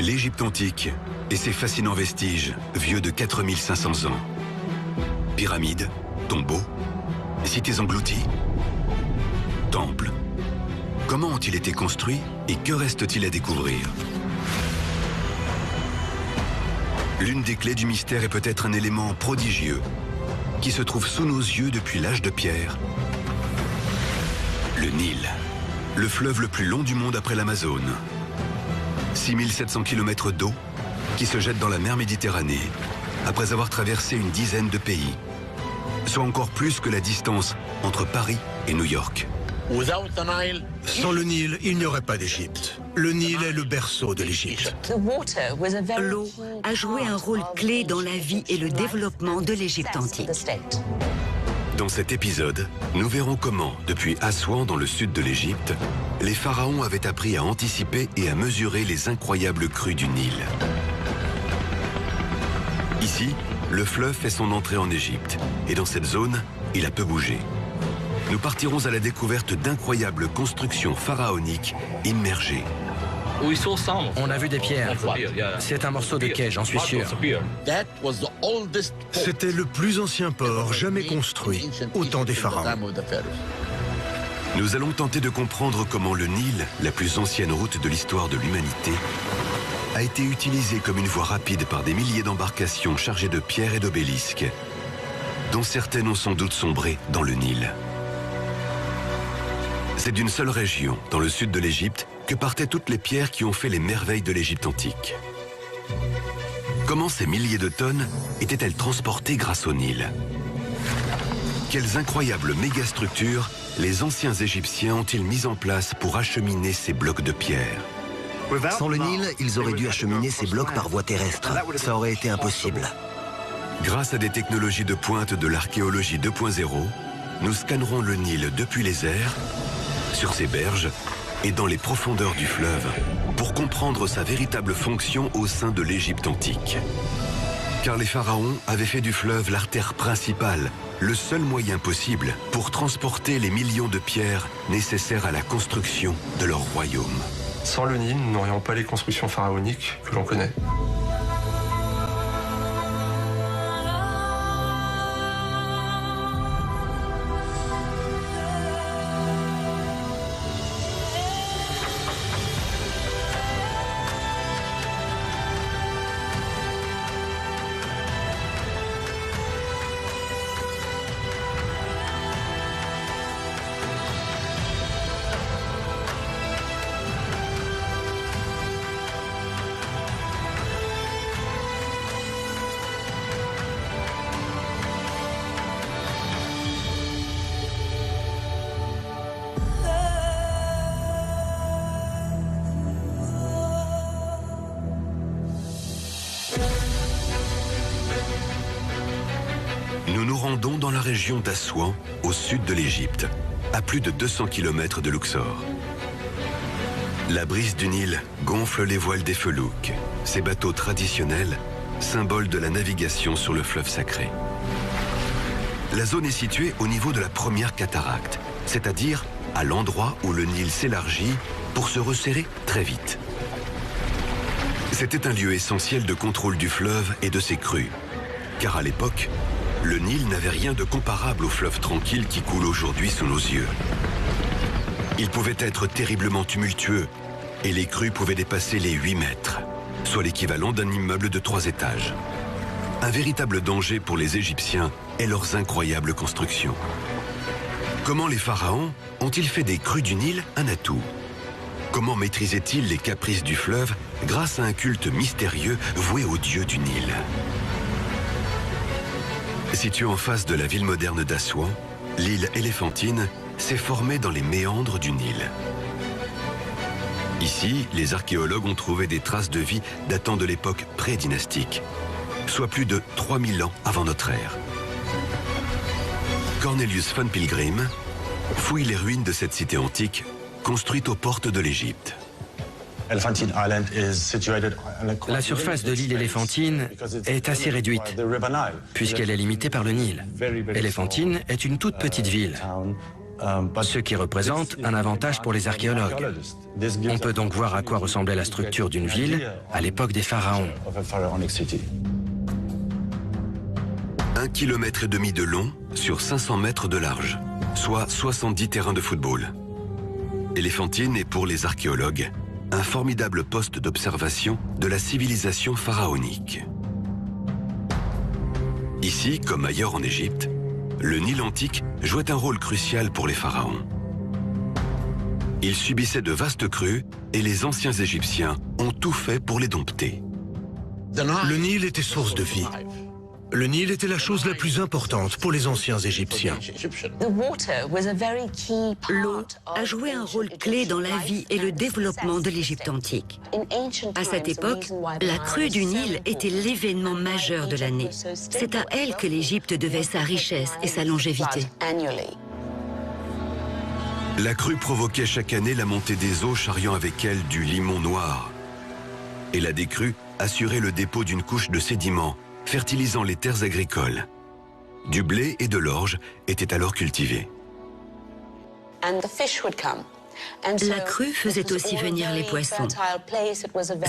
L'Égypte antique et ses fascinants vestiges, vieux de 4500 ans. Pyramides, tombeaux, cités englouties, temples. Comment ont-ils été construits et que reste-t-il à découvrir? L'une des clés du mystère est peut-être un élément prodigieux qui se trouve sous nos yeux depuis l'âge de pierre. Le Nil, le fleuve le plus long du monde après l'Amazone. 6700 km d'eau qui se jette dans la mer Méditerranée après avoir traversé une dizaine de pays, soit encore plus que la distance entre Paris et New York. Sans le Nil, il n'y aurait pas d'Égypte. Le Nil est le berceau de l'Égypte. L'eau a joué un rôle clé dans la vie et le développement de l'Égypte antique. Dans cet épisode, nous verrons comment, depuis Assouan dans le sud de l'Égypte, les pharaons avaient appris à anticiper et à mesurer les incroyables crues du Nil. Ici, le fleuve fait son entrée en Égypte, et dans cette zone, il a peu bougé. Nous partirons à la découverte d'incroyables constructions pharaoniques immergées. On a vu des pierres. C'est un morceau de quai, j'en suis sûr. C'était le plus ancien port jamais construit au temps des pharaons. Nous allons tenter de comprendre comment le Nil, la plus ancienne route de l'histoire de l'humanité, a été utilisé comme une voie rapide par des milliers d'embarcations chargées de pierres et d'obélisques, dont certaines ont sans doute sombré dans le Nil. C'est d'une seule région, dans le sud de l'Égypte, que partaient toutes les pierres qui ont fait les merveilles de l'Égypte antique. Comment ces milliers de tonnes étaient-elles transportées grâce au Nil? Quelles incroyables mégastructures les anciens Égyptiens ont-ils mis en place pour acheminer ces blocs de pierre? Sans le Nil, ils auraient dû acheminer ces blocs par voie terrestre. Ça aurait été impossible. Grâce à des technologies de pointe de l'archéologie 2.0, nous scannerons le Nil depuis les airs, sur ses berges et dans les profondeurs du fleuve pour comprendre sa véritable fonction au sein de l'Égypte antique. Car les pharaons avaient fait du fleuve l'artère principale, le seul moyen possible pour transporter les millions de pierres nécessaires à la construction de leur royaume. Sans le Nil, nous n'aurions pas les constructions pharaoniques que l'on connaît. Nous nous rendons dans la région d'Assouan, au sud de l'Égypte, à plus de 200 km de Luxor. La brise du Nil gonfle les voiles des felouks, ces bateaux traditionnels, symboles de la navigation sur le fleuve sacré. La zone est située au niveau de la première cataracte, c'est-à-dire à l'endroit où le Nil s'élargit pour se resserrer très vite. C'était un lieu essentiel de contrôle du fleuve et de ses crues, car à l'époque, le Nil n'avait rien de comparable au fleuve tranquille qui coule aujourd'hui sous nos yeux. Il pouvait être terriblement tumultueux et les crues pouvaient dépasser les 8 mètres, soit l'équivalent d'un immeuble de 3 étages. Un véritable danger pour les Égyptiens et leurs incroyables constructions. Comment les pharaons ont-ils fait des crues du Nil un atout? Comment maîtrisaient-ils les caprices du fleuve grâce à un culte mystérieux voué au dieu du Nil? Située en face de la ville moderne d'Assouan, l'île Éléphantine s'est formée dans les méandres du Nil. Ici, les archéologues ont trouvé des traces de vie datant de l'époque pré-dynastique, soit plus de 3000 ans avant notre ère. Cornelius van Pilgrim fouille les ruines de cette cité antique construite aux portes de l'Égypte. La surface de l'île Éléphantine est assez réduite, puisqu'elle est limitée par le Nil. Éléphantine est une toute petite ville. ce qui représente un avantage pour les archéologues. On peut donc voir à quoi ressemblait la structure d'une ville à l'époque des pharaons. 1,5 km de long sur 500 mètres de large, soit 70 terrains de football. Éléphantine est pour les archéologues un formidable poste d'observation de la civilisation pharaonique. Ici, comme ailleurs en Égypte, le Nil antique jouait un rôle crucial pour les pharaons. Ils subissaient de vastes crues et les anciens Égyptiens ont tout fait pour les dompter. Le Nil était source de vie. Le Nil était la chose la plus importante pour les anciens Égyptiens. L'eau a joué un rôle clé dans la vie et le développement de l'Égypte antique. À cette époque, la crue du Nil était l'événement majeur de l'année. C'est à elle que l'Égypte devait sa richesse et sa longévité. La crue provoquait chaque année la montée des eaux charriant avec elle du limon noir. Et la décrue assurait le dépôt d'une couche de sédiments fertilisant les terres agricoles. Du blé et de l'orge étaient alors cultivés. La crue faisait aussi venir les poissons.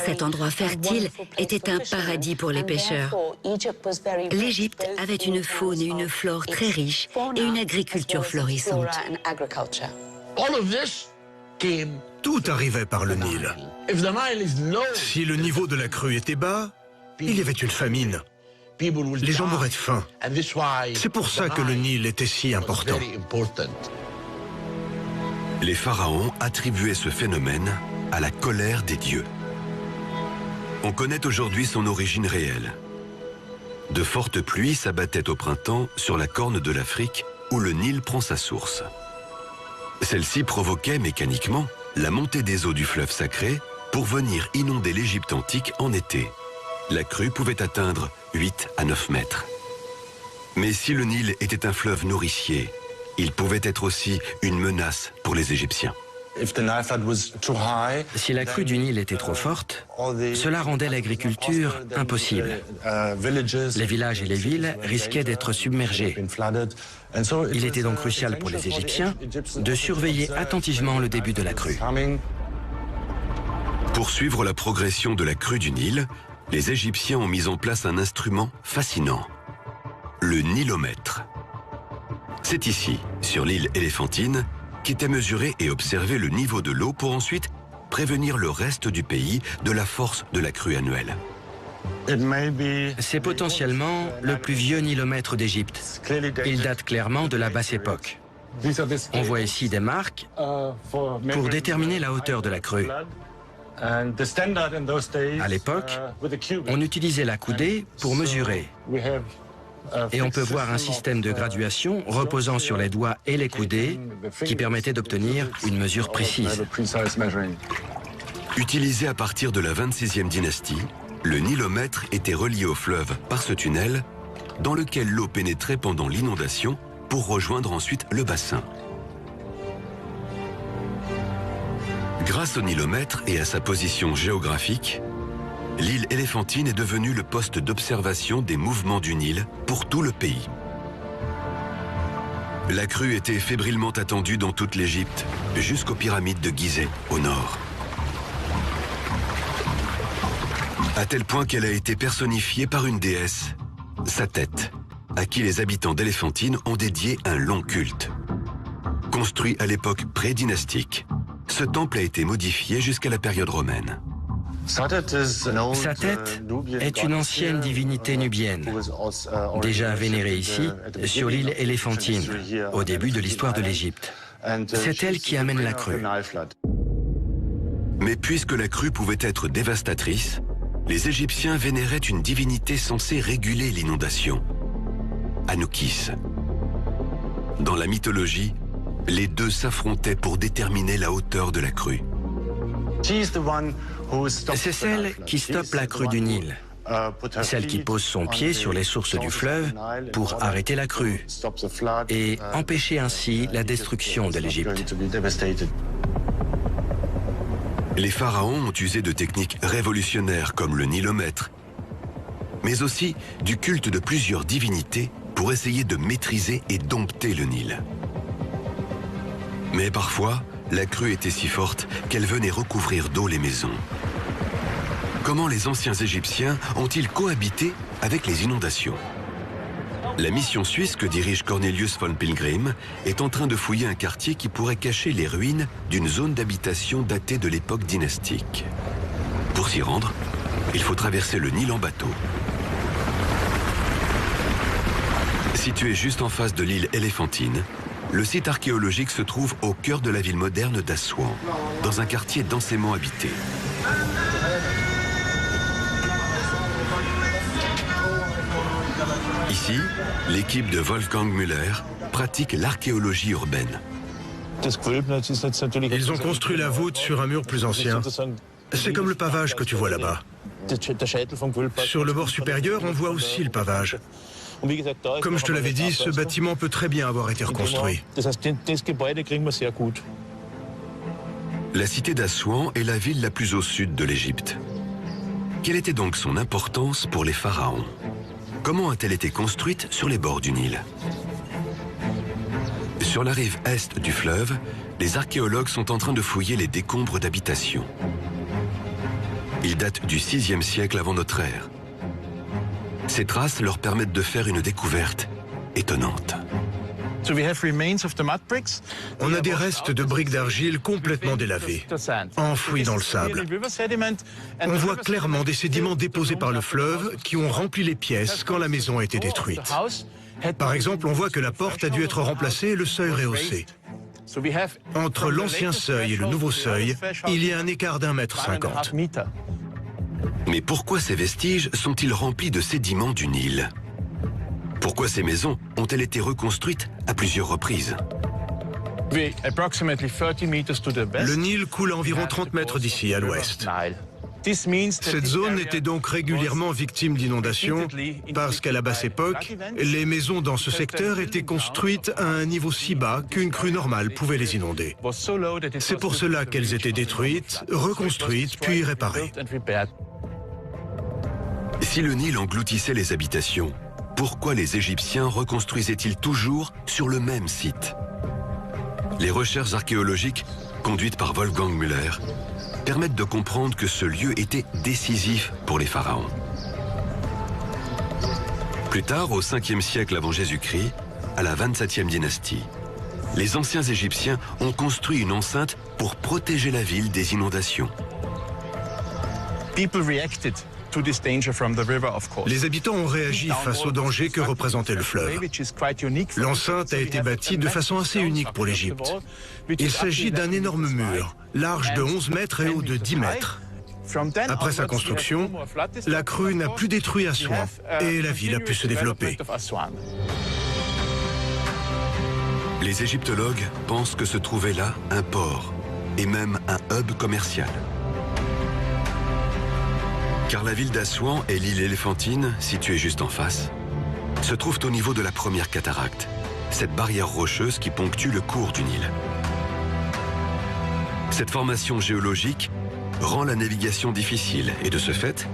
Cet endroit fertile était un paradis pour les pêcheurs. L'Égypte avait une faune et une flore très riches et une agriculture florissante. Tout arrivait par le Nil. Si le niveau de la crue était bas, il y avait une famine. Les gens mouraient de faim. C'est pour ça que le Nil était si important. Les pharaons attribuaient ce phénomène à la colère des dieux. On connaît aujourd'hui son origine réelle. De fortes pluies s'abattaient au printemps sur la corne de l'Afrique où le Nil prend sa source. Celle-ci provoquait mécaniquement la montée des eaux du fleuve sacré pour venir inonder l'Égypte antique en été. La crue pouvait atteindre 8 à 9 mètres. Mais si le Nil était un fleuve nourricier, il pouvait être aussi une menace pour les Égyptiens. Si la crue du Nil était trop forte, cela rendait l'agriculture impossible. Les villages et les villes risquaient d'être submergés. Il était donc crucial pour les Égyptiens de surveiller attentivement le début de la crue. Pour suivre la progression de la crue du Nil, les Égyptiens ont mis en place un instrument fascinant, le nilomètre. C'est ici, sur l'île Éléphantine, qu'était mesuré et observé le niveau de l'eau pour ensuite prévenir le reste du pays de la force de la crue annuelle. C'est potentiellement le plus vieux nilomètre d'Égypte. Il date clairement de la basse époque. On voit ici des marques pour déterminer la hauteur de la crue. À l'époque, on utilisait la coudée pour mesurer. Et on peut voir un système de graduation reposant sur les doigts et les coudées qui permettait d'obtenir une mesure précise. Utilisé à partir de la 26e dynastie, le nilomètre était relié au fleuve par ce tunnel dans lequel l'eau pénétrait pendant l'inondation pour rejoindre ensuite le bassin. Grâce au nilomètre et à sa position géographique, l'île Éléphantine est devenue le poste d'observation des mouvements du Nil pour tout le pays. La crue était fébrilement attendue dans toute l'Égypte, jusqu'aux pyramides de Gizeh, au nord. À tel point qu'elle a été personnifiée par une déesse, sa tête, à qui les habitants d'Éléphantine ont dédié un long culte. Construit à l'époque pré-dynastique, ce temple a été modifié jusqu'à la période romaine. Sa tête est une ancienne divinité nubienne, déjà vénérée ici, sur l'île Éléphantine, au début de l'histoire de l'Égypte. C'est elle qui amène la crue. Mais puisque la crue pouvait être dévastatrice, les Égyptiens vénéraient une divinité censée réguler l'inondation, Anoukis. Dans la mythologie, les deux s'affrontaient pour déterminer la hauteur de la crue. C'est celle qui stoppe la crue du Nil, celle qui pose son pied sur les sources du fleuve pour arrêter la crue et empêcher ainsi la destruction de l'Égypte. Les pharaons ont usé de techniques révolutionnaires comme le nilomètre, mais aussi du culte de plusieurs divinités pour essayer de maîtriser et dompter le Nil. Mais parfois, la crue était si forte qu'elle venait recouvrir d'eau les maisons. Comment les anciens Égyptiens ont-ils cohabité avec les inondations? La mission suisse que dirige Cornelius von Pilgrim est en train de fouiller un quartier qui pourrait cacher les ruines d'une zone d'habitation datée de l'époque dynastique. Pour s'y rendre, il faut traverser le Nil en bateau. Situé juste en face de l'île Éléphantine, le site archéologique se trouve au cœur de la ville moderne d'Assouan, dans un quartier densément habité. Ici, l'équipe de Wolfgang Müller pratique l'archéologie urbaine. Ils ont construit la voûte sur un mur plus ancien. C'est comme le pavage que tu vois là-bas. Sur le bord supérieur, on voit aussi le pavage. Comme je te l'avais dit, ce bâtiment peut très bien avoir été reconstruit. La cité d'Assouan est la ville la plus au sud de l'Égypte. Quelle était donc son importance pour les pharaons? Comment a-t-elle été construite sur les bords du Nil? Sur la rive est du fleuve, les archéologues sont en train de fouiller les décombres d'habitations. Ils datent du VIe siècle avant notre ère. Ces traces leur permettent de faire une découverte étonnante. On a des restes de briques d'argile complètement délavées, enfouies dans le sable. On voit clairement des sédiments déposés par le fleuve qui ont rempli les pièces quand la maison a été détruite. Par exemple, on voit que la porte a dû être remplacée et le seuil rehaussé. Entre l'ancien seuil et le nouveau seuil, il y a un écart d'1,50 m. Mais pourquoi ces vestiges sont-ils remplis de sédiments du Nil? Pourquoi ces maisons ont-elles été reconstruites à plusieurs reprises? Le Nil coule à environ 30 mètres d'ici, à l'ouest. Cette zone était donc régulièrement victime d'inondations parce qu'à la basse époque, les maisons dans ce secteur étaient construites à un niveau si bas qu'une crue normale pouvait les inonder. C'est pour cela qu'elles étaient détruites, reconstruites, puis réparées. Si le Nil engloutissait les habitations, pourquoi les Égyptiens reconstruisaient-ils toujours sur le même site? Les recherches archéologiques, conduites par Wolfgang Müller, permettent de comprendre que ce lieu était décisif pour les pharaons. Plus tard, au 5e siècle avant Jésus-Christ, à la 27e dynastie, les anciens Égyptiens ont construit une enceinte pour protéger la ville des inondations. Les habitants ont réagi face au danger que représentait le fleuve. L'enceinte a été bâtie de façon assez unique pour l'Égypte. Il s'agit d'un énorme mur, large de 11 mètres et haut de 10 mètres. Après sa construction, la crue n'a plus détruit Assouan et la ville a pu se développer. Les égyptologues pensent que se trouvait là un port et même un hub commercial. Car la ville d'Assouan et l'île Éléphantine, située juste en face, se trouvent au niveau de la première cataracte, cette barrière rocheuse qui ponctue le cours du Nil. Cette formation géologique rend la navigation difficile et de ce fait,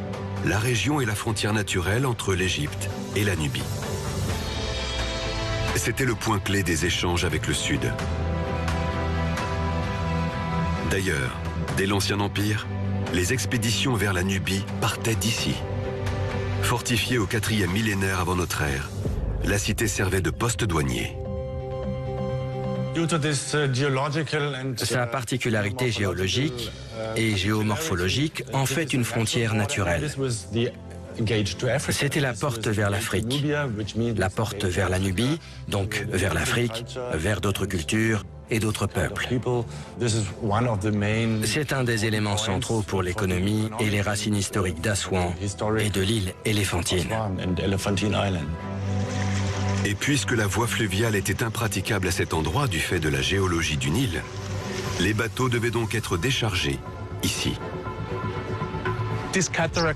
la région est la frontière naturelle entre l'Égypte et la Nubie. C'était le point clé des échanges avec le Sud. D'ailleurs, dès l'Ancien Empire, les expéditions vers la Nubie partaient d'ici. Fortifiée au 4e millénaire avant notre ère, la cité servait de poste douanier. Sa particularité géologique et géomorphologique en fait une frontière naturelle. C'était la porte vers l'Afrique, la porte vers la Nubie, donc vers l'Afrique, vers d'autres cultures et d'autres peuples. C'est un des éléments centraux pour l'économie et les racines historiques d'Assouan et de l'île Éléphantine. Et puisque la voie fluviale était impraticable à cet endroit du fait de la géologie du Nil, les bateaux devaient donc être déchargés ici.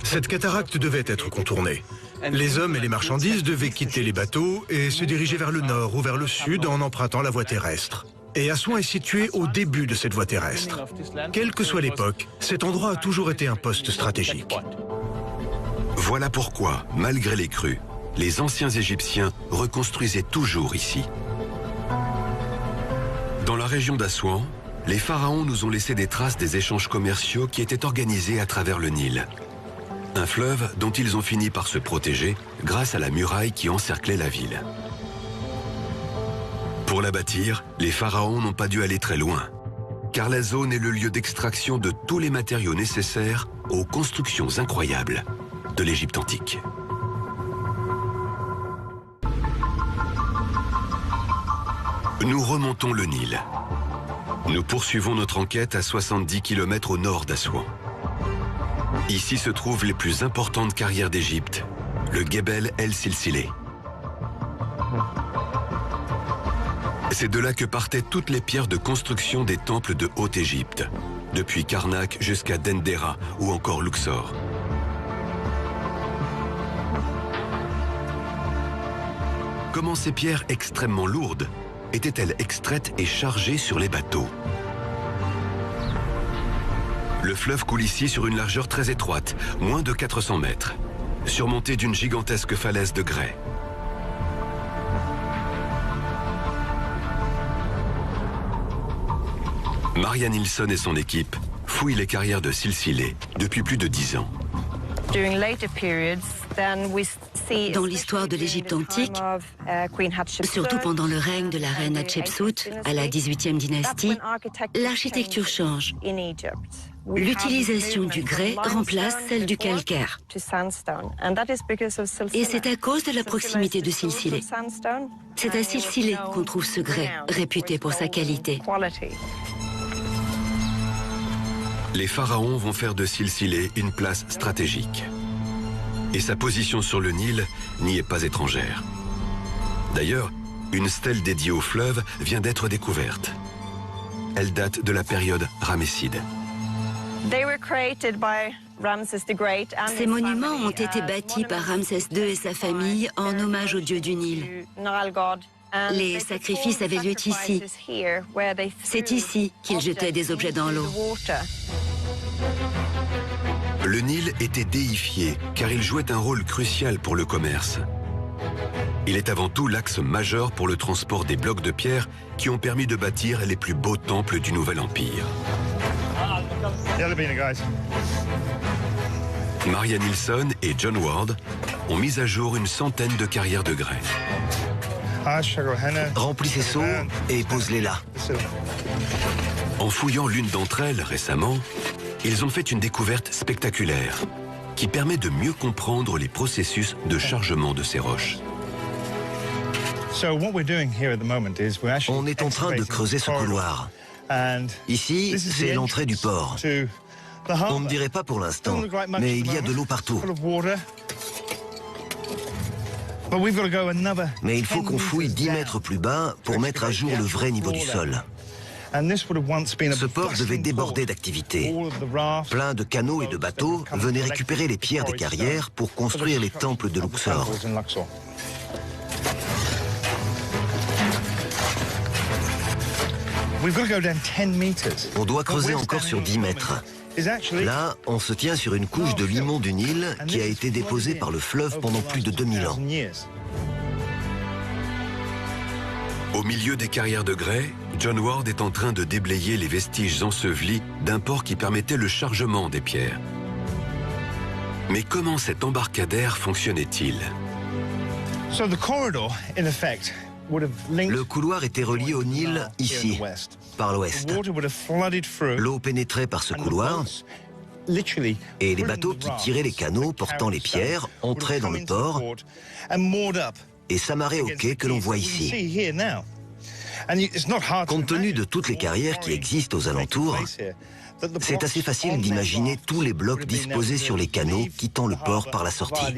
Cette cataracte devait être contournée. Les hommes et les marchandises devaient quitter les bateaux et se diriger vers le nord ou vers le sud en empruntant la voie terrestre. Et Assouan est situé au début de cette voie terrestre. Quelle que soit l'époque, cet endroit a toujours été un poste stratégique. Voilà pourquoi, malgré les crues, les anciens Égyptiens reconstruisaient toujours ici. Dans la région d'Assouan, les pharaons nous ont laissé des traces des échanges commerciaux qui étaient organisés à travers le Nil. Un fleuve dont ils ont fini par se protéger grâce à la muraille qui encerclait la ville. Pour la bâtir, les pharaons n'ont pas dû aller très loin, car la zone est le lieu d'extraction de tous les matériaux nécessaires aux constructions incroyables de l'Égypte antique. Nous remontons le Nil. Nous poursuivons notre enquête à 70 km au nord d'Assouan. Ici se trouvent les plus importantes carrières d'Égypte, le Gebel El Silsilé. C'est de là que partaient toutes les pierres de construction des temples de Haute-Égypte, depuis Karnak jusqu'à Dendera ou encore Luxor. Comment ces pierres extrêmement lourdes étaient-elles extraites et chargées sur les bateaux? Le fleuve coule ici sur une largeur très étroite, moins de 400 mètres, surmontée d'une gigantesque falaise de grès. Maria Nilsson et son équipe fouillent les carrières de Silsilé depuis plus de 10 ans. Dans l'histoire de l'Égypte antique, surtout pendant le règne de la reine Hatshepsut à la 18e dynastie, l'architecture change. L'utilisation du grès remplace celle du calcaire. Et c'est à cause de la proximité de Silsilé. C'est à Silsilé qu'on trouve ce grès, réputé pour sa qualité. Les pharaons vont faire de Silsilé une place stratégique. Et sa position sur le Nil n'y est pas étrangère. D'ailleurs, une stèle dédiée au fleuve vient d'être découverte. Elle date de la période ramesside. Ces monuments ont été bâtis par Ramsès II et sa famille en hommage au dieu du Nil. Les sacrifices avaient lieu ici. C'est ici qu'ils jetaient des objets dans l'eau. Le Nil était déifié car il jouait un rôle crucial pour le commerce. Il est avant tout l'axe majeur pour le transport des blocs de pierre qui ont permis de bâtir les plus beaux temples du Nouvel Empire. Maria Nilsson et John Ward ont mis à jour une centaine de carrières de grès. Remplis ces seaux et pose-les là. En fouillant l'une d'entre elles récemment, ils ont fait une découverte spectaculaire qui permet de mieux comprendre les processus de chargement de ces roches. On est en train de creuser ce couloir. Ici, c'est l'entrée du port. On ne dirait pas pour l'instant, mais il y a de l'eau partout. Mais il faut qu'on fouille 10 mètres plus bas pour mettre à jour le vrai niveau du sol. Ce port devait déborder d'activité. Plein de canaux et de bateaux venaient récupérer les pierres des carrières pour construire les temples de Luxor. On doit creuser encore sur 10 mètres. Là, on se tient sur une couche de limon du Nil qui a été déposée par le fleuve pendant plus de 2000 ans. Au milieu des carrières de grès, John Ward est en train de déblayer les vestiges ensevelis d'un port qui permettait le chargement des pierres. Mais comment cet embarcadère fonctionnait-il? Le couloir était relié au Nil ici, par l'ouest. L'eau pénétrait par ce couloir et les bateaux qui tiraient les canaux portant les pierres entraient dans le port et s'amarraient au quai que l'on voit ici. Compte tenu de toutes les carrières qui existent aux alentours, c'est assez facile d'imaginer tous les blocs disposés sur les canaux quittant le port par la sortie.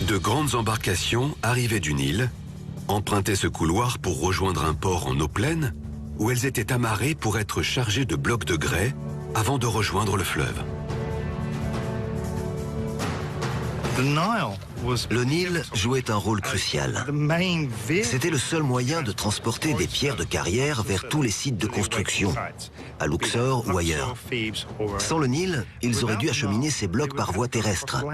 De grandes embarcations arrivaient du Nil, empruntaient ce couloir pour rejoindre un port en eau pleine, où elles étaient amarrées pour être chargées de blocs de grès avant de rejoindre le fleuve. Le Nil jouait un rôle crucial. C'était le seul moyen de transporter des pierres de carrière vers tous les sites de construction, à Luxor ou ailleurs. Sans le Nil, ils auraient dû acheminer ces blocs par voie terrestre.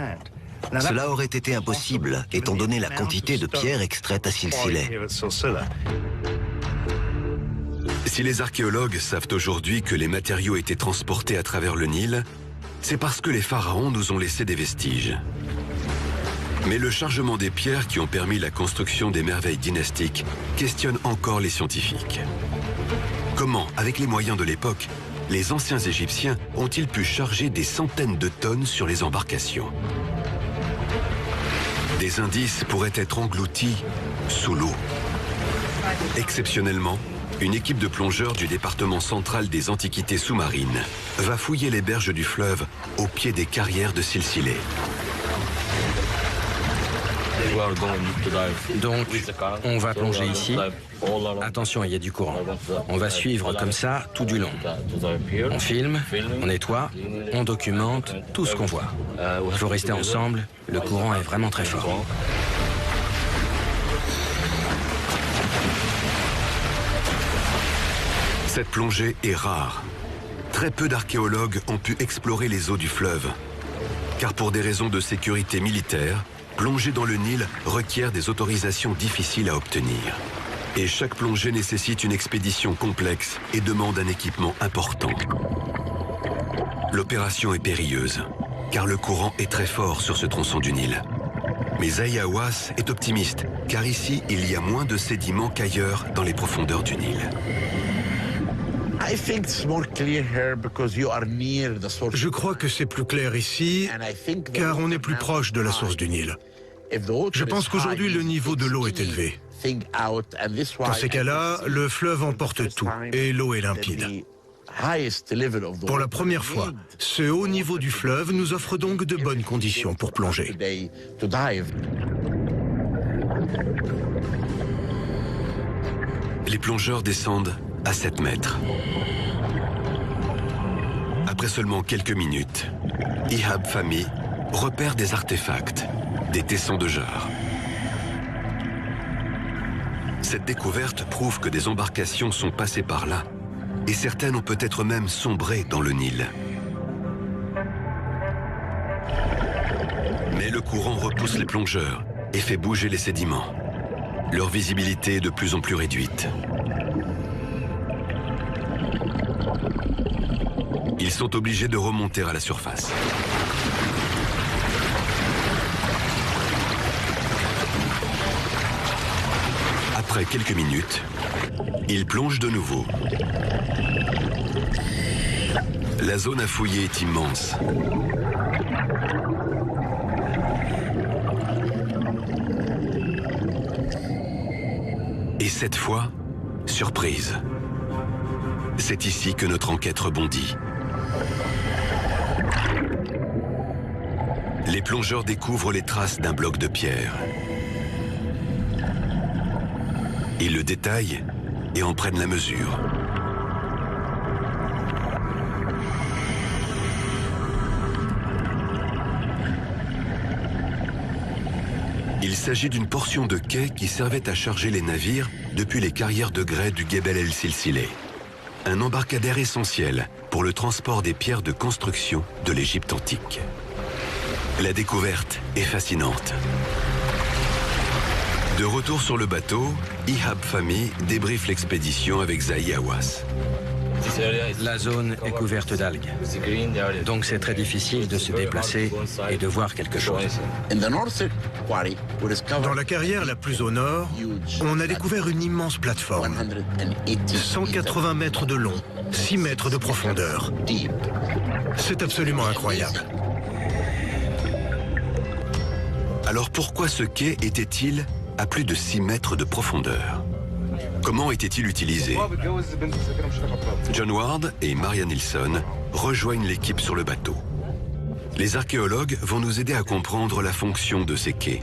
Cela aurait été impossible, étant donné la quantité de pierres extraites à Silsilé. Si les archéologues savent aujourd'hui que les matériaux étaient transportés à travers le Nil, c'est parce que les pharaons nous ont laissé des vestiges. Mais le chargement des pierres qui ont permis la construction des merveilles dynastiques questionne encore les scientifiques. Comment, avec les moyens de l'époque, les anciens Égyptiens ont-ils pu charger des centaines de tonnes sur les embarcations? Des indices pourraient être engloutis sous l'eau. Exceptionnellement, une équipe de plongeurs du département central des antiquités sous-marines va fouiller les berges du fleuve au pied des carrières de Silsilé. Donc, on va plonger ici. Attention, il y a du courant. On va suivre comme ça tout du long. On filme, on nettoie, on documente tout ce qu'on voit. Il faut rester ensemble, le courant est vraiment très fort. Cette plongée est rare. Très peu d'archéologues ont pu explorer les eaux du fleuve. Car pour des raisons de sécurité militaire, plonger dans le Nil requiert des autorisations difficiles à obtenir. Et chaque plongée nécessite une expédition complexe et demande un équipement important. L'opération est périlleuse, car le courant est très fort sur ce tronçon du Nil. Mais Zahi Hawass est optimiste, car ici, il y a moins de sédiments qu'ailleurs dans les profondeurs du Nil. Je crois que c'est plus clair ici, car on est plus proche de la source du Nil. Je pense qu'aujourd'hui, le niveau de l'eau est élevé. Dans ces cas-là, le fleuve emporte tout, et l'eau est limpide. Pour la première fois, ce haut niveau du fleuve nous offre donc de bonnes conditions pour plonger. Les plongeurs descendent à 7 mètres. Après seulement quelques minutes, Ihab Fahmy repère des artefacts, des tessons de jarre. Cette découverte prouve que des embarcations sont passées par là, et certaines ont peut-être même sombré dans le Nil. Mais le courant repousse les plongeurs et fait bouger les sédiments. Leur visibilité est de plus en plus réduite. Ils sont obligés de remonter à la surface. Après quelques minutes, ils plongent de nouveau. La zone à fouiller est immense. Et cette fois, surprise. C'est ici que notre enquête rebondit. Les plongeurs découvrent les traces d'un bloc de pierre. Ils le détaillent et en prennent la mesure. Il s'agit d'une portion de quai qui servait à charger les navires depuis les carrières de grès du Gebel El Silsilé. Un embarcadère essentiel pour le transport des pierres de construction de l'Égypte antique. La découverte est fascinante. De retour sur le bateau, Ihab Fahmy débriefe l'expédition avec Zahi Hawass. La zone est couverte d'algues, donc c'est très difficile de se déplacer et de voir quelque chose. Dans la carrière la plus au nord, on a découvert une immense plateforme. 180 mètres de long, 6 mètres de profondeur. C'est absolument incroyable. Alors pourquoi ce quai était-il à plus de 6 mètres de profondeur? Comment était-il utilisé? John Ward et Maria Nilsson rejoignent l'équipe sur le bateau. Les archéologues vont nous aider à comprendre la fonction de ces quais.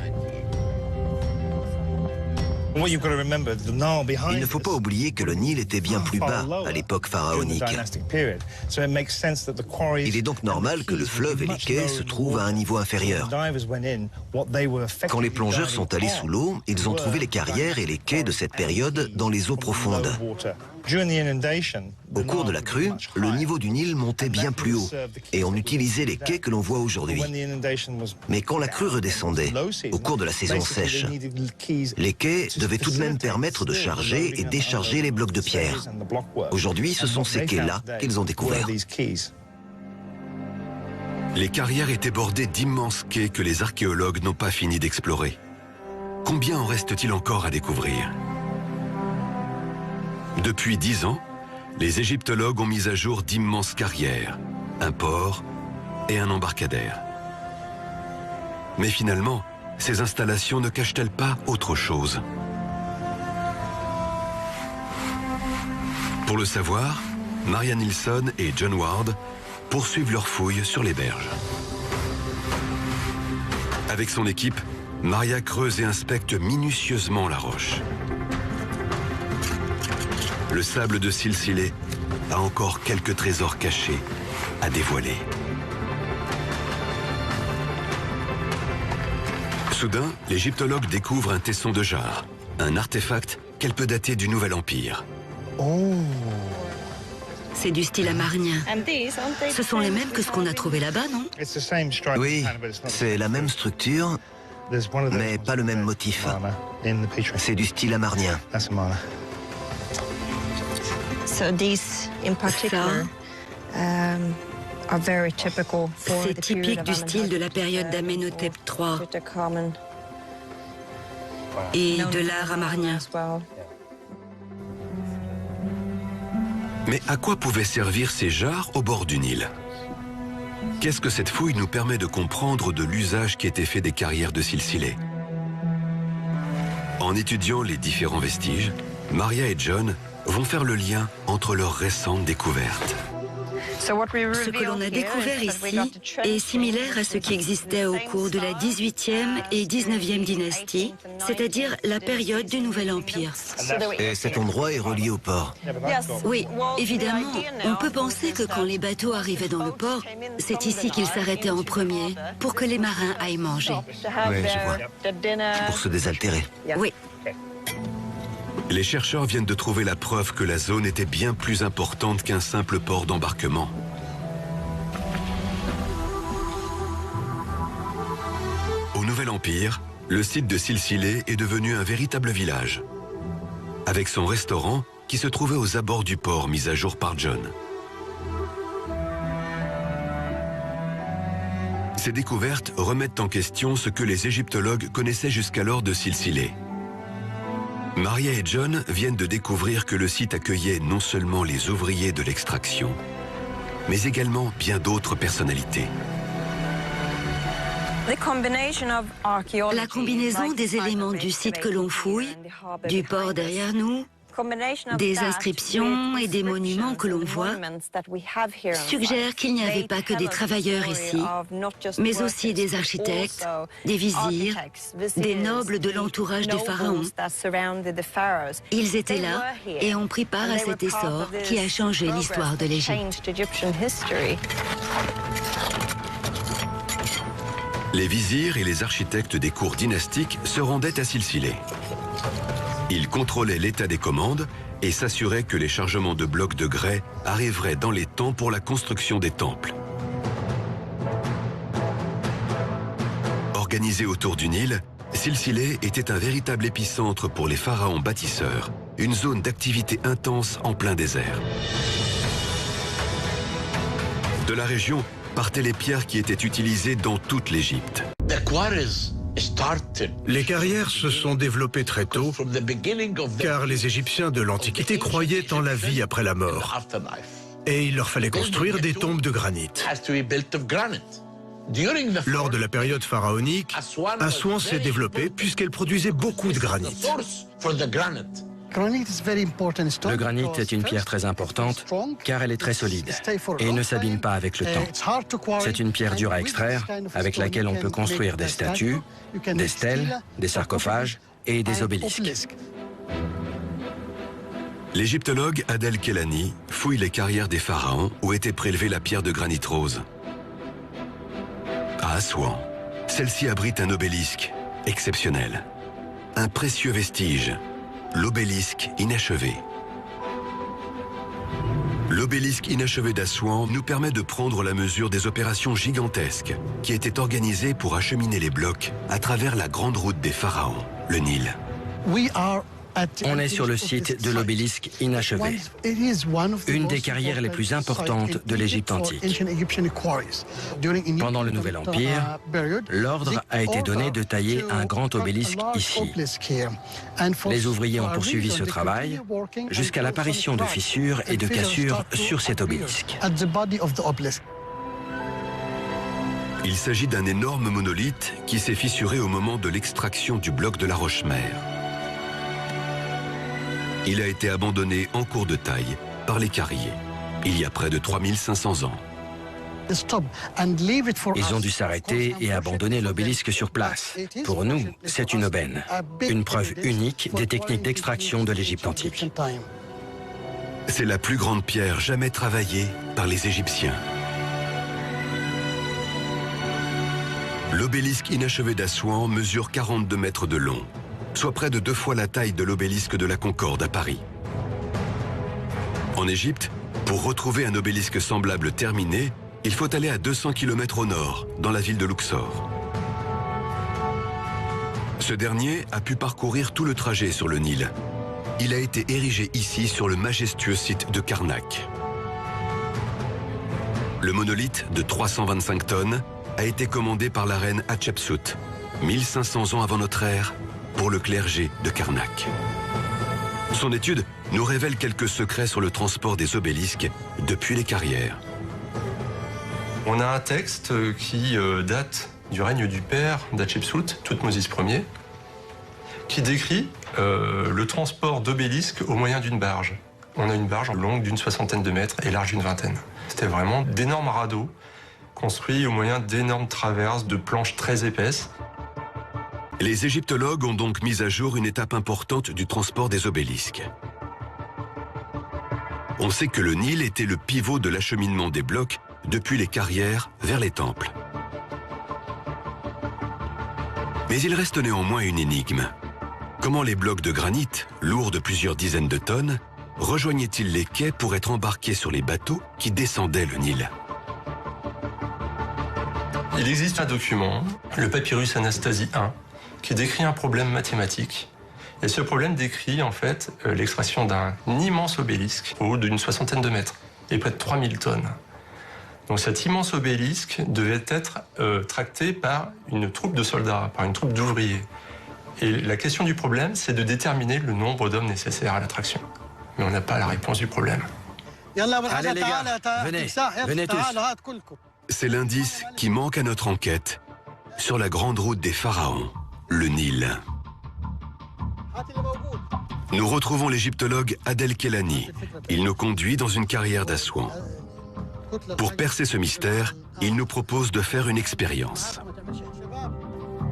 Il ne faut pas oublier que le Nil était bien plus bas à l'époque pharaonique. Il est donc normal que le fleuve et les quais se trouvent à un niveau inférieur. Quand les plongeurs sont allés sous l'eau, ils ont trouvé les carrières et les quais de cette période dans les eaux profondes. Au cours de la crue, le niveau du Nil montait bien plus haut et on utilisait les quais que l'on voit aujourd'hui. Mais quand la crue redescendait, au cours de la saison sèche, les quais devaient tout de même permettre de charger et décharger les blocs de pierre. Aujourd'hui, ce sont ces quais-là qu'ils ont découverts. Les carrières étaient bordées d'immenses quais que les archéologues n'ont pas fini d'explorer. Combien en reste-t-il encore à découvrir? Depuis 10 ans, les égyptologues ont mis à jour d'immenses carrières, un port et un embarcadère. Mais finalement, ces installations ne cachent-elles pas autre chose? Pour le savoir, Maria Nilsson et John Ward poursuivent leurs fouilles sur les berges. Avec son équipe, Maria creuse et inspecte minutieusement la roche. Le sable de Silsilé a encore quelques trésors cachés à dévoiler. Soudain, l'égyptologue découvre un tesson de jarre, un artefact qu'elle peut dater du Nouvel Empire. Oh. C'est du style amarnien. Ce sont les mêmes que ce qu'on a trouvé là-bas, non? Oui, c'est la même structure, mais pas le même motif. C'est du style amarnien. C'est typique du style de la période d'Amenhotep III et de l'art amarnien. Mais à quoi pouvaient servir ces jarres au bord du Nil? Qu'est-ce que cette fouille nous permet de comprendre de l'usage qui était fait des carrières de Silsilé? En étudiant les différents vestiges, Maria et John vont faire le lien entre leurs récentes découvertes. Ce que l'on a découvert ici est similaire à ce qui existait au cours de la 18e et 19e dynastie, c'est-à-dire la période du Nouvel Empire. Et cet endroit est relié au port. Oui, évidemment. On peut penser que quand les bateaux arrivaient dans le port, c'est ici qu'ils s'arrêtaient en premier pour que les marins aillent manger. Oui, je vois. Pour se désaltérer. Oui. Les chercheurs viennent de trouver la preuve que la zone était bien plus importante qu'un simple port d'embarquement. Au Nouvel Empire, le site de Silsilé est devenu un véritable village, avec son restaurant qui se trouvait aux abords du port mis à jour par John. Ces découvertes remettent en question ce que les égyptologues connaissaient jusqu'alors de Silsilé. Maria et John viennent de découvrir que le site accueillait non seulement les ouvriers de l'extraction, mais également bien d'autres personnalités. La combinaison des éléments du site que l'on fouille, du port derrière nous, des inscriptions et des monuments que l'on voit suggèrent qu'il n'y avait pas que des travailleurs ici, mais aussi des architectes, des vizirs, des nobles de l'entourage des pharaons. Ils étaient là et ont pris part à cet essor qui a changé l'histoire de l'Égypte. Les vizirs et les architectes des cours dynastiques se rendaient à Silsilé. Ils contrôlaient l'état des commandes et s'assuraient que les chargements de blocs de grès arriveraient dans les temps pour la construction des temples. Organisé autour du Nil, Silsilé était un véritable épicentre pour les pharaons bâtisseurs, une zone d'activité intense en plein désert. De la région partaient les pierres qui étaient utilisées dans toute l'Égypte. Les carrières se sont développées très tôt, car les Égyptiens de l'Antiquité croyaient en la vie après la mort. Et il leur fallait construire des tombes de granit. Lors de la période pharaonique, Assouan s'est développée puisqu'elle produisait beaucoup de granit. Le granit est une pierre très importante car elle est très solide et ne s'abîme pas avec le temps. C'est une pierre dure à extraire avec laquelle on peut construire des statues, des stèles, des sarcophages et des obélisques. L'égyptologue Adel Kelani fouille les carrières des pharaons où était prélevée la pierre de granit rose. À Assouan, celle-ci abrite un obélisque exceptionnel, un précieux vestige, l'obélisque inachevé. L'obélisque inachevé d'Assouan nous permet de prendre la mesure des opérations gigantesques qui étaient organisées pour acheminer les blocs à travers la grande route des pharaons, le Nil. On est sur le site de l'obélisque inachevé, une des carrières les plus importantes de l'Égypte antique. Pendant le Nouvel Empire, l'ordre a été donné de tailler un grand obélisque ici. Les ouvriers ont poursuivi ce travail jusqu'à l'apparition de fissures et de cassures sur cet obélisque. Il s'agit d'un énorme monolithe qui s'est fissuré au moment de l'extraction du bloc de la roche-mère. Il a été abandonné en cours de taille par les carriers, il y a près de 3500 ans. Ils ont dû s'arrêter et abandonner l'obélisque sur place. Pour nous, c'est une aubaine, une preuve unique des techniques d'extraction de l'Égypte antique. C'est la plus grande pierre jamais travaillée par les Égyptiens. L'obélisque inachevé d'Assouan mesure 42 mètres de long, soit près de 2 fois la taille de l'obélisque de la Concorde à Paris. En Égypte, pour retrouver un obélisque semblable terminé, il faut aller à 200 km au nord, dans la ville de Luxor. Ce dernier a pu parcourir tout le trajet sur le Nil. Il a été érigé ici sur le majestueux site de Karnak. Le monolithe de 325 tonnes a été commandé par la reine Hatshepsut, 1500 ans avant notre ère, pour le clergé de Karnak. Son étude nous révèle quelques secrets sur le transport des obélisques depuis les carrières. On a un texte qui date du règne du père d'Hatshepsut, Thoutmôsis Ier, qui décrit le transport d'obélisques au moyen d'une barge. On a une barge longue d'une 60aine de mètres et large d'une 20aine. C'était vraiment d'énormes radeaux construits au moyen d'énormes traverses de planches très épaisses. Les égyptologues ont donc mis à jour une étape importante du transport des obélisques. On sait que le Nil était le pivot de l'acheminement des blocs depuis les carrières vers les temples. Mais il reste néanmoins une énigme. Comment les blocs de granit, lourds de plusieurs dizaines de tonnes, rejoignaient-ils les quais pour être embarqués sur les bateaux qui descendaient le Nil? Il existe un document, le papyrus Anastasie I, qui décrit un problème mathématique. Et ce problème décrit en fait l'extraction d'un immense obélisque au haut d'une 60aine de mètres et près de 3000 tonnes. Donc cet immense obélisque devait être tracté par une troupe de soldats, par une troupe d'ouvriers. Et la question du problème, c'est de déterminer le nombre d'hommes nécessaires à la traction. Mais on n'a pas la réponse du problème. Allez les gars, venez tous. C'est l'indice qui manque à notre enquête sur la grande route des pharaons, le Nil. Nous retrouvons l'égyptologue Adel Kelani. Il nous conduit dans une carrière d'Assouan. Pour percer ce mystère, il nous propose de faire une expérience.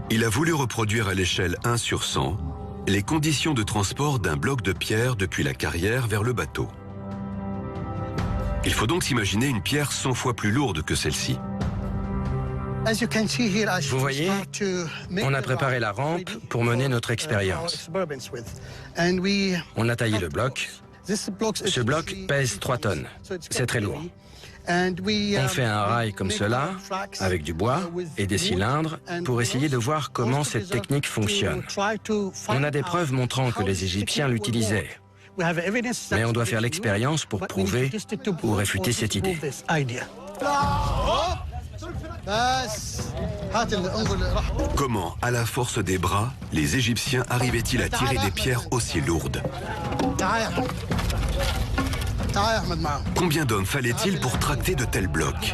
Il a voulu reproduire à l'échelle 1 sur 100 les conditions de transport d'un bloc de pierre depuis la carrière vers le bateau. Il faut donc s'imaginer une pierre 100 fois plus lourde que celle-ci. Vous voyez, on a préparé la rampe pour mener notre expérience. On a taillé le bloc. Ce bloc pèse 3 tonnes. C'est très lourd. On fait un rail comme cela, avec du bois et des cylindres, pour essayer de voir comment cette technique fonctionne. On a des preuves montrant que les Égyptiens l'utilisaient. Mais on doit faire l'expérience pour prouver ou réfuter cette idée. Comment, à la force des bras, les Égyptiens arrivaient-ils à tirer des pierres aussi lourdes? Combien d'hommes fallait-il pour tracter de tels blocs?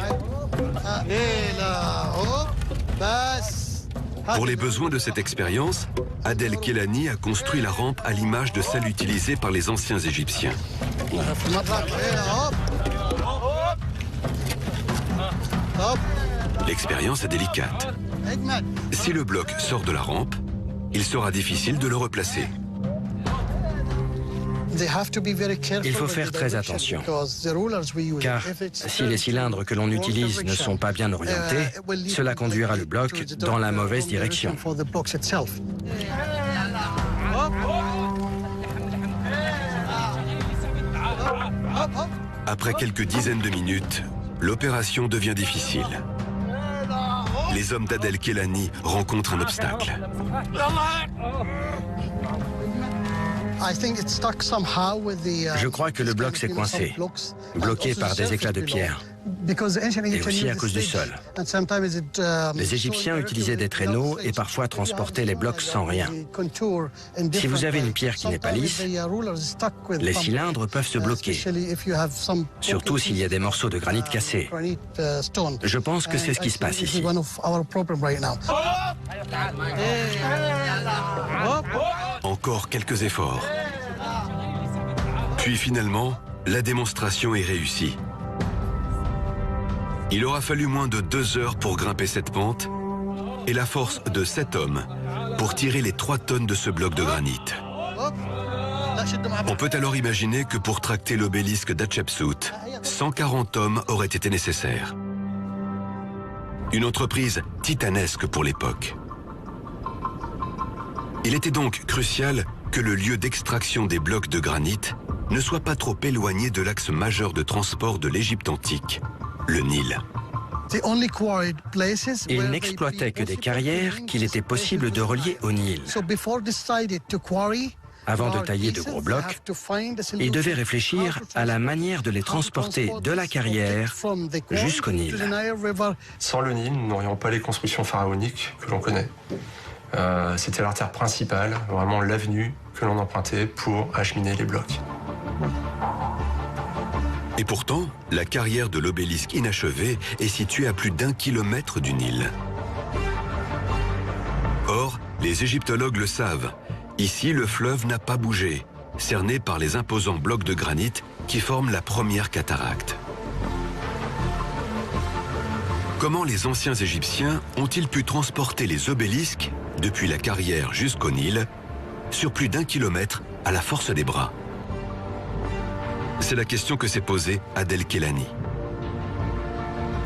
Pour les besoins de cette expérience, Adel Kelani a construit la rampe à l'image de celle utilisée par les anciens Égyptiens. L'expérience est délicate. Si le bloc sort de la rampe, il sera difficile de le replacer. Il faut faire très attention, car si les cylindres que l'on utilise ne sont pas bien orientés, cela conduira le bloc dans la mauvaise direction. Après quelques dizaines de minutes, l'opération devient difficile. Les hommes d'Adel Kelani rencontrent un obstacle. Je crois que le bloc s'est coincé, bloqué par des éclats de pierre, et aussi à cause du sol. Les Égyptiens utilisaient des traîneaux et parfois transportaient les blocs sans rien. Si vous avez une pierre qui n'est pas lisse, les cylindres peuvent se bloquer, surtout s'il y a des morceaux de granit cassés. Je pense que c'est ce qui se passe ici. Encore quelques efforts. Puis finalement, la démonstration est réussie. Il aura fallu moins de 2 heures pour grimper cette pente et la force de 7 hommes pour tirer les 3 tonnes de ce bloc de granit. On peut alors imaginer que pour tracter l'obélisque d'Hatchepsout, 140 hommes auraient été nécessaires. Une entreprise titanesque pour l'époque. Il était donc crucial que le lieu d'extraction des blocs de granit ne soit pas trop éloigné de l'axe majeur de transport de l'Égypte antique, le Nil. Ils n'exploitaient que des carrières qu'il était possible de relier au Nil. Avant de tailler de gros blocs, ils devaient réfléchir à la manière de les transporter de la carrière jusqu'au Nil. Sans le Nil, nous n'aurions pas les constructions pharaoniques que l'on connaît. C'était l'artère principale, vraiment l'avenue que l'on empruntait pour acheminer les blocs. Et pourtant, la carrière de l'obélisque inachevé est située à plus d'1 kilomètre du Nil. Or, les égyptologues le savent, ici le fleuve n'a pas bougé, cerné par les imposants blocs de granit qui forment la première cataracte. Comment les anciens Égyptiens ont-ils pu transporter les obélisques depuis la carrière jusqu'au Nil, sur plus d'1 kilomètre à la force des bras? C'est la question que s'est posée Adel Kelani.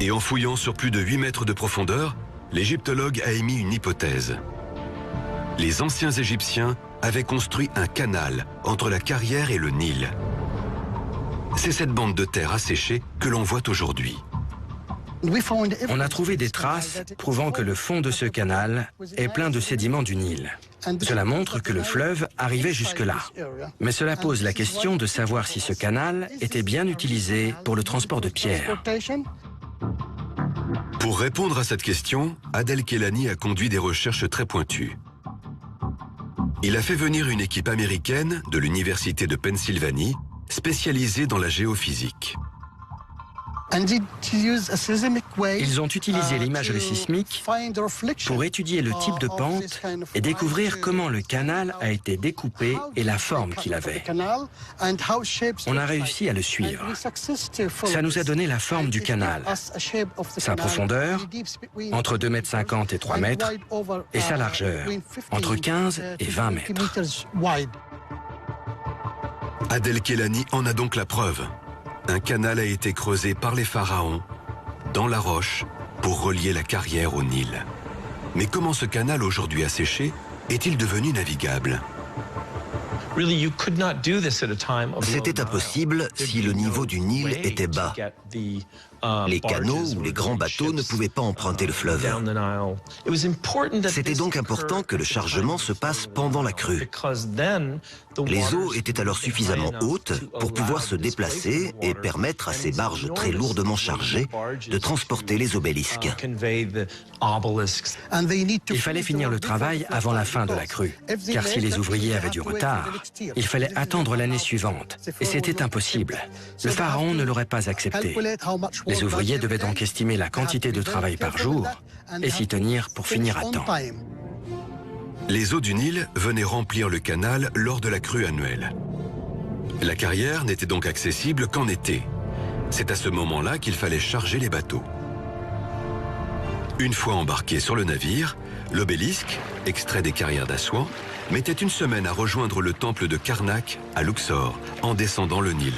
Et en fouillant sur plus de 8 mètres de profondeur, l'égyptologue a émis une hypothèse. Les anciens Égyptiens avaient construit un canal entre la carrière et le Nil. C'est cette bande de terre asséchée que l'on voit aujourd'hui. On a trouvé des traces prouvant que le fond de ce canal est plein de sédiments du Nil. Cela montre que le fleuve arrivait jusque-là. Mais cela pose la question de savoir si ce canal était bien utilisé pour le transport de pierres. Pour répondre à cette question, Adel Kelani a conduit des recherches très pointues. Il a fait venir une équipe américaine de l'Université de Pennsylvanie, spécialisée dans la géophysique. Ils ont utilisé l'imagerie sismique pour étudier le type de pente et découvrir comment le canal a été découpé et la forme qu'il avait. On a réussi à le suivre. Ça nous a donné la forme du canal, sa profondeur, entre 2,50 m et 3 mètres, et sa largeur, entre 15 et 20 mètres. Adel Kelani en a donc la preuve. Un canal a été creusé par les pharaons, dans la roche, pour relier la carrière au Nil. Mais comment ce canal aujourd'hui asséché est-il devenu navigable? C'était impossible si le niveau du Nil était bas. Les canaux ou les grands bateaux ne pouvaient pas emprunter le fleuve. C'était donc important que le chargement se passe pendant la crue. Les eaux étaient alors suffisamment hautes pour pouvoir se déplacer et permettre à ces barges très lourdement chargées de transporter les obélisques. Il fallait finir le travail avant la fin de la crue, car si les ouvriers avaient du retard, il fallait attendre l'année suivante, et c'était impossible. Le pharaon ne l'aurait pas accepté. Les ouvriers devaient donc estimer la quantité de travail par jour et s'y tenir pour finir à temps. Les eaux du Nil venaient remplir le canal lors de la crue annuelle. La carrière n'était donc accessible qu'en été. C'est à ce moment-là qu'il fallait charger les bateaux. Une fois embarqué sur le navire, l'obélisque, extrait des carrières d'Assouan, mettait 1 semaine à rejoindre le temple de Karnak à Luxor, en descendant le Nil.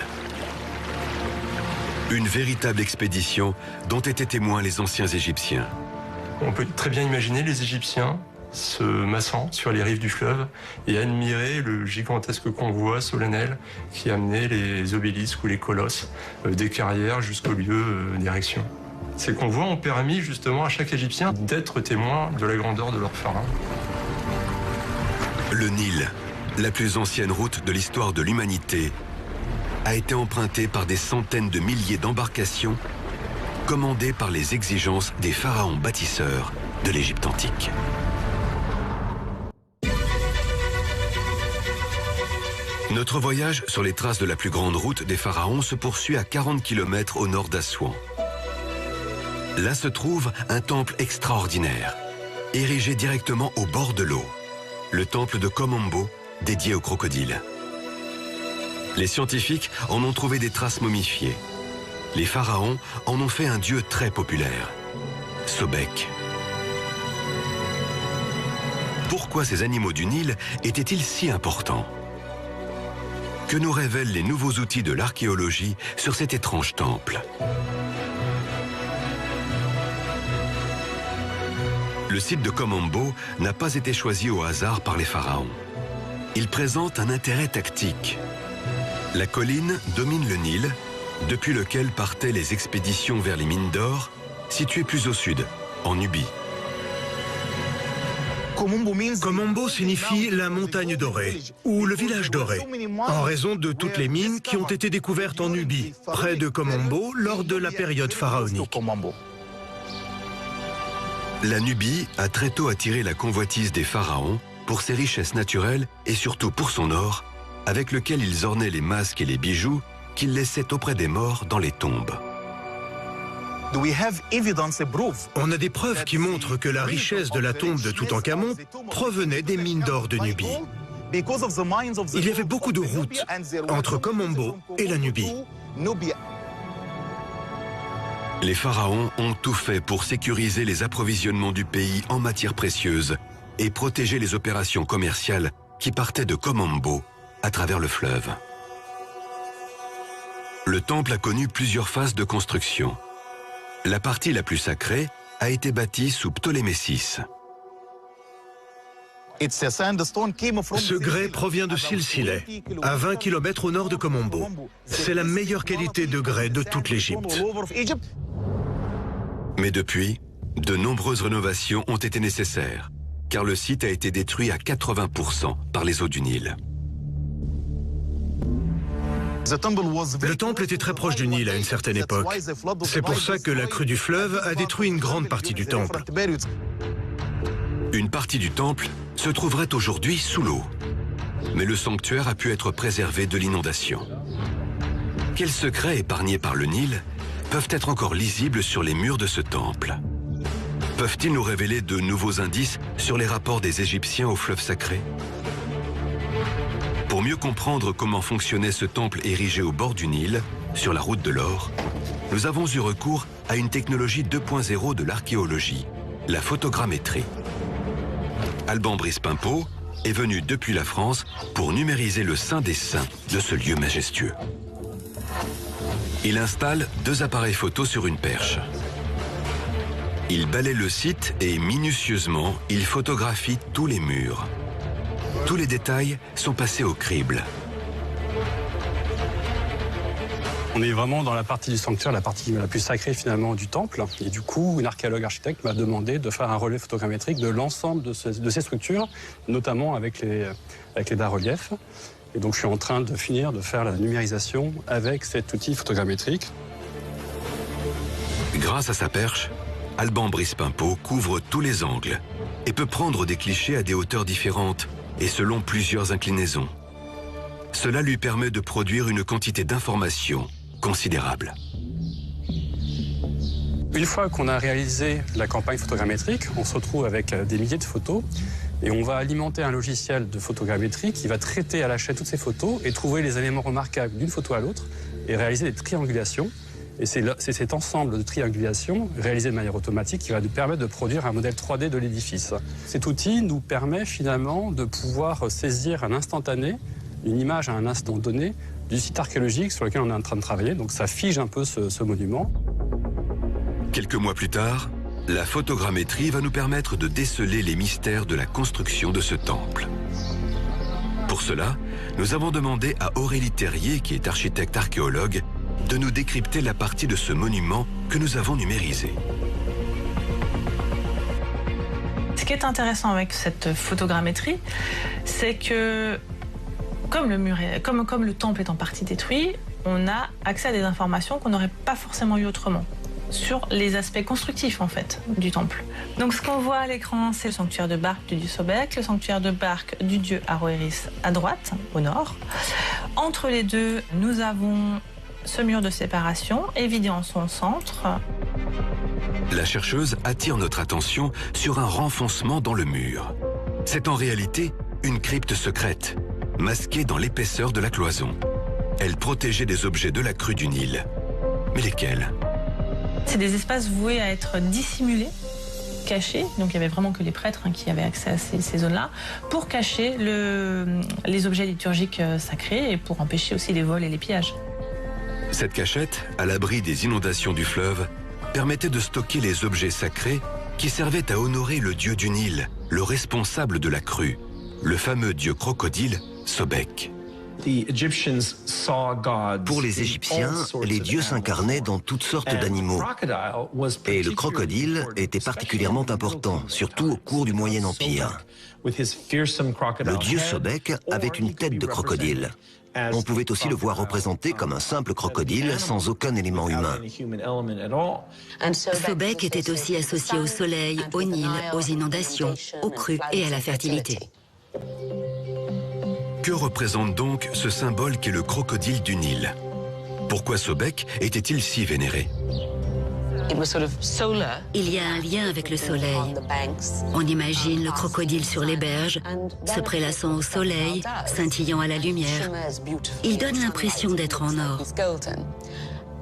Une véritable expédition dont étaient témoins les anciens Égyptiens. On peut très bien imaginer les Égyptiens se massant sur les rives du fleuve et admirer le gigantesque convoi solennel qui amenait les obélisques ou les colosses des carrières jusqu'au lieu d'érection. Ces convois ont permis justement à chaque Égyptien d'être témoin de la grandeur de leur pharaon. Le Nil, la plus ancienne route de l'histoire de l'humanité, a été emprunté par des centaines de milliers d'embarcations commandées par les exigences des pharaons bâtisseurs de l'Égypte antique. Notre voyage sur les traces de la plus grande route des pharaons se poursuit à 40 km au nord d'Assouan. Là se trouve un temple extraordinaire, érigé directement au bord de l'eau, le temple de Komombo, dédié aux crocodiles. Les scientifiques en ont trouvé des traces momifiées. Les pharaons en ont fait un dieu très populaire, Sobek. Pourquoi ces animaux du Nil étaient-ils si importants? Que nous révèlent les nouveaux outils de l'archéologie sur cet étrange temple? Le site de Komombo n'a pas été choisi au hasard par les pharaons. Il présente un intérêt tactique. La colline domine le Nil, depuis lequel partaient les expéditions vers les mines d'or, situées plus au sud, en Nubie. Komombo signifie la montagne dorée, ou le village doré, en raison de toutes les mines qui ont été découvertes en Nubie, près de Komombo, lors de la période pharaonique. La Nubie a très tôt attiré la convoitise des pharaons pour ses richesses naturelles et surtout pour son or, avec lequel ils ornaient les masques et les bijoux qu'ils laissaient auprès des morts dans les tombes. On a des preuves qui montrent que la richesse de la tombe de Toutankhamon provenait des mines d'or de Nubie. Il y avait beaucoup de routes entre Komombo et la Nubie. Les pharaons ont tout fait pour sécuriser les approvisionnements du pays en matières précieuses et protéger les opérations commerciales qui partaient de Komombo à travers le fleuve. Le temple a connu plusieurs phases de construction. La partie la plus sacrée a été bâtie sous Ptolémée VI. Ce grès provient de Silsileh, à 20 km au nord de Komombo. C'est la meilleure qualité de grès de toute l'Égypte. Mais depuis, de nombreuses rénovations ont été nécessaires, car le site a été détruit à 80% par les eaux du Nil. Le temple était très proche du Nil à une certaine époque. C'est pour ça que la crue du fleuve a détruit une grande partie du temple. Une partie du temple se trouverait aujourd'hui sous l'eau. Mais le sanctuaire a pu être préservé de l'inondation. Quels secrets épargnés par le Nil peuvent être encore lisibles sur les murs de ce temple? Peuvent-ils nous révéler de nouveaux indices sur les rapports des Égyptiens au fleuve sacré? Pour mieux comprendre comment fonctionnait ce temple érigé au bord du Nil, sur la route de l'or, nous avons eu recours à une technologie 2.0 de l'archéologie, la photogrammétrie. Alban Brice-Pimpeau est venu depuis la France pour numériser le saint des saints de ce lieu majestueux. Il installe 2 appareils photo sur une perche. Il balaie le site et minutieusement, il photographie tous les murs. Tous les détails sont passés au crible. On est vraiment dans la partie du sanctuaire, la partie la plus sacrée finalement du temple. Et du coup, une archéologue architecte m'a demandé de faire un relevé photogrammétrique de l'ensemble de ces structures, notamment avec les bas-reliefs. Et donc je suis en train de finir de faire la numérisation avec cet outil photogrammétrique. Grâce à sa perche, Alban Brice-Pimpeau couvre tous les angles et peut prendre des clichés à des hauteurs différentes et selon plusieurs inclinaisons. Cela lui permet de produire une quantité d'informations considérable. Une fois qu'on a réalisé la campagne photogrammétrique, on se retrouve avec des milliers de photos et on va alimenter un logiciel de photogrammétrie qui va traiter à la chaîne toutes ces photos et trouver les éléments remarquables d'une photo à l'autre et réaliser des triangulations. Et c'est cet ensemble de triangulations réalisé de manière automatique qui va nous permettre de produire un modèle 3D de l'édifice. Cet outil nous permet finalement de pouvoir saisir un instantané, une image à un instant donné, du site archéologique sur lequel on est en train de travailler. Donc ça fige un peu ce monument. Quelques mois plus tard, La photogrammétrie va nous permettre de déceler les mystères de la construction de ce temple. Pour cela, nous avons demandé à Aurélie Terrier, qui est architecte archéologue, de nous décrypter la partie de ce monument que nous avons numérisé. Ce qui est intéressant avec cette photogrammétrie, c'est que comme le temple est en partie détruit, on a accès à des informations qu'on n'aurait pas forcément eu autrement sur les aspects constructifs en fait du temple. Donc ce qu'on voit à l'écran, c'est le sanctuaire de Bark du dieu Sobek, le sanctuaire de Bark du dieu Haroëris à droite, au nord. Entre les deux, nous avons ce mur de séparation, évidé en son centre. La chercheuse attire notre attention sur un renfoncement dans le mur. C'est en réalité une crypte secrète, masquée dans l'épaisseur de la cloison. Elle protégeait des objets de la crue du Nil. Mais lesquels ? C'est des espaces voués à être dissimulés, cachés. Donc il n'y avait vraiment que les prêtres qui avaient accès à ces zones-là, pour cacher les objets liturgiques sacrés et pour empêcher aussi les vols et les pillages. Cette cachette, à l'abri des inondations du fleuve, permettait de stocker les objets sacrés qui servaient à honorer le dieu du Nil, le responsable de la crue, le fameux dieu crocodile, Sobek. Pour les Égyptiens, les dieux s'incarnaient dans toutes sortes d'animaux. Et le crocodile était particulièrement important, surtout au cours du Moyen Empire. Le dieu Sobek avait une tête de crocodile. On pouvait aussi le voir représenté comme un simple crocodile sans aucun élément humain. Sobek était aussi associé au soleil, au Nil, aux inondations, aux crues et à la fertilité. Que représente donc ce symbole qu'est le crocodile du Nil? Pourquoi Sobek était-il si vénéré? Il y a un lien avec le soleil. On imagine le crocodile sur les berges, se prélassant au soleil, scintillant à la lumière. Il donne l'impression d'être en or.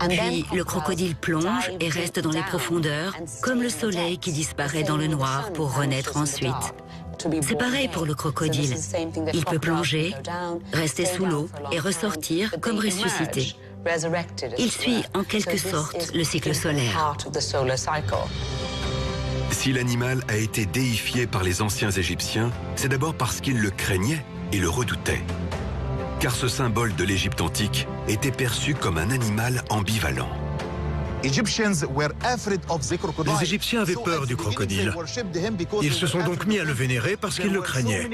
Puis le crocodile plonge et reste dans les profondeurs, comme le soleil qui disparaît dans le noir pour renaître ensuite. C'est pareil pour le crocodile. Il peut plonger, rester sous l'eau et ressortir comme ressuscité. Il suit en quelque sorte le cycle solaire. Si l'animal a été déifié par les anciens Égyptiens, c'est d'abord parce qu'ils le craignaient et le redoutaient. Car ce symbole de l'Égypte antique était perçu comme un animal ambivalent. Les Égyptiens avaient peur du crocodile. Ils se sont donc mis à le vénérer parce qu'ils le craignaient.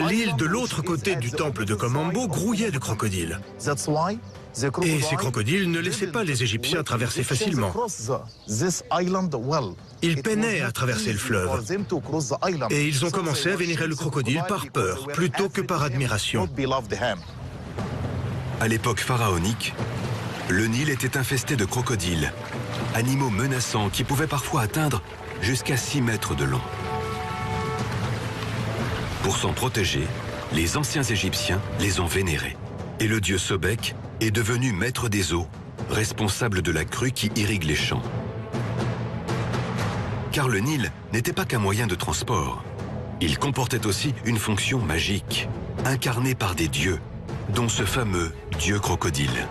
L'île de l'autre côté du temple de Komombo grouillait de crocodiles. Et ces crocodiles ne laissaient pas les Égyptiens traverser facilement. Ils peinaient à traverser le fleuve. Et ils ont commencé à vénérer le crocodile par peur, plutôt que par admiration. À l'époque pharaonique, le Nil était infesté de crocodiles, animaux menaçants qui pouvaient parfois atteindre jusqu'à 6 mètres de long. Pour s'en protéger, les anciens Égyptiens les ont vénérés. Et le dieu Sobek est devenu maître des eaux, responsable de la crue qui irrigue les champs. Car le Nil n'était pas qu'un moyen de transport. Il comportait aussi une fonction magique, incarnée par des dieux, dont ce fameux dieu crocodile.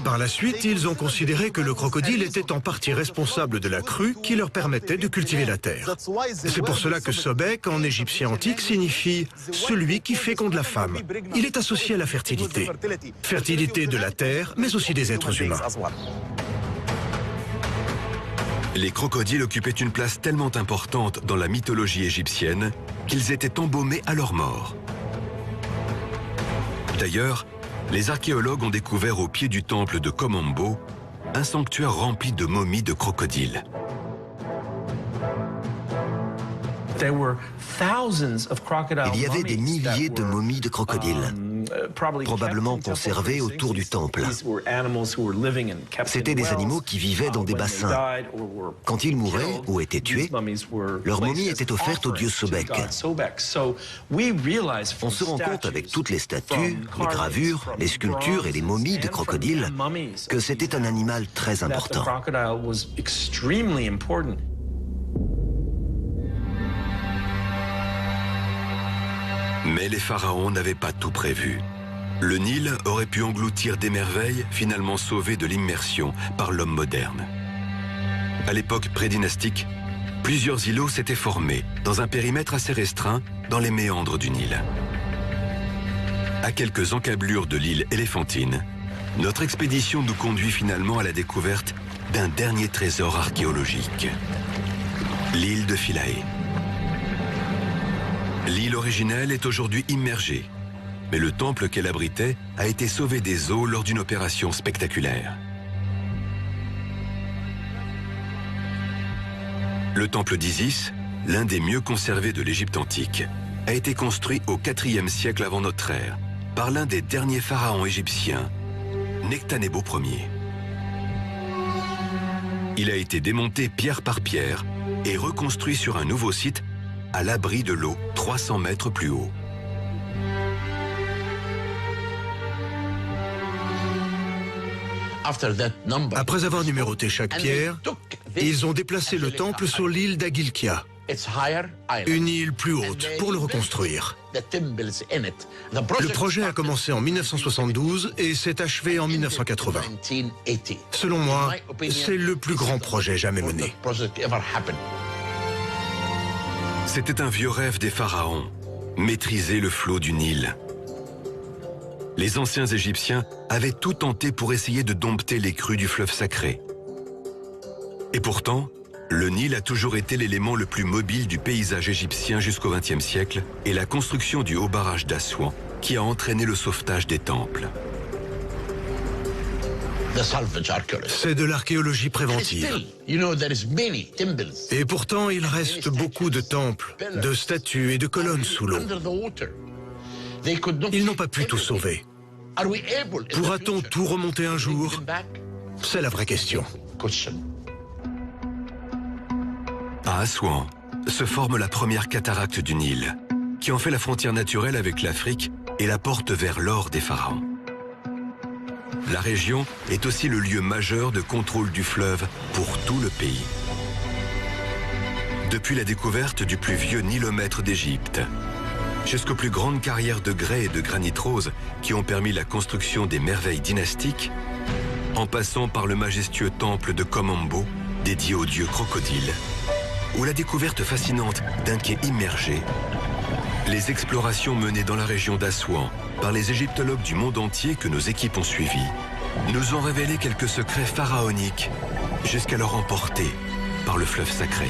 Par la suite, ils ont considéré que le crocodile était en partie responsable de la crue qui leur permettait de cultiver la terre. C'est pour cela que Sobek, en égyptien antique, signifie « celui qui féconde la femme ». Il est associé à la fertilité. Fertilité de la terre, mais aussi des êtres humains. Les crocodiles occupaient une place tellement importante dans la mythologie égyptienne qu'ils étaient embaumés à leur mort. D'ailleurs, les archéologues ont découvert au pied du temple de Komombo un sanctuaire rempli de momies de crocodiles. Il y avait des milliers de momies de crocodiles, probablement conservées autour du temple. C'étaient des animaux qui vivaient dans des bassins. Quand ils mouraient ou étaient tués, leur momie était offerte au dieu Sobek. On se rend compte avec toutes les statues, les gravures, les sculptures et les momies de crocodiles que c'était un animal très important. Mais les pharaons n'avaient pas tout prévu. Le Nil aurait pu engloutir des merveilles finalement sauvées de l'immersion par l'homme moderne. À l'époque prédynastique, plusieurs îlots s'étaient formés dans un périmètre assez restreint dans les méandres du Nil. À quelques encablures de l'île Éléphantine, notre expédition nous conduit finalement à la découverte d'un dernier trésor archéologique, l'île de Philae. L'île originelle est aujourd'hui immergée, mais le temple qu'elle abritait a été sauvé des eaux lors d'une opération spectaculaire. Le temple d'Isis, l'un des mieux conservés de l'Égypte antique, a été construit au IVe siècle avant notre ère par l'un des derniers pharaons égyptiens, Nectanebo Ier. Il a été démonté pierre par pierre et reconstruit sur un nouveau site à l'abri de l'eau 300 mètres plus haut. Après avoir numéroté chaque pierre, ils ont déplacé le temple sur l'île d'Agilkia, une île plus haute, pour le reconstruire. Le projet a commencé en 1972 et s'est achevé en 1980. Selon moi, c'est le plus grand projet jamais mené. C'était un vieux rêve des pharaons, maîtriser le flot du Nil. Les anciens Égyptiens avaient tout tenté pour essayer de dompter les crues du fleuve sacré. Et pourtant, le Nil a toujours été l'élément le plus mobile du paysage égyptien jusqu'au XXe siècle et la construction du haut barrage d'Assouan qui a entraîné le sauvetage des temples. C'est de l'archéologie préventive. Et pourtant, il reste beaucoup de temples, de statues et de colonnes sous l'eau. Ils n'ont pas pu tout sauver. Pourra-t-on tout remonter un jour? C'est la vraie question. À Assouan se forme la première cataracte du Nil, qui en fait la frontière naturelle avec l'Afrique et la porte vers l'or des pharaons. La région est aussi le lieu majeur de contrôle du fleuve pour tout le pays. Depuis la découverte du plus vieux nilomètre d'Égypte, jusqu'aux plus grandes carrières de grès et de granit rose qui ont permis la construction des merveilles dynastiques, en passant par le majestueux temple de Komombo, dédié au dieu crocodile, ou la découverte fascinante d'un quai immergé, les explorations menées dans la région d'Assouan par les égyptologues du monde entier que nos équipes ont suivis nous ont révélé quelques secrets pharaoniques jusqu'alors emportés par le fleuve sacré.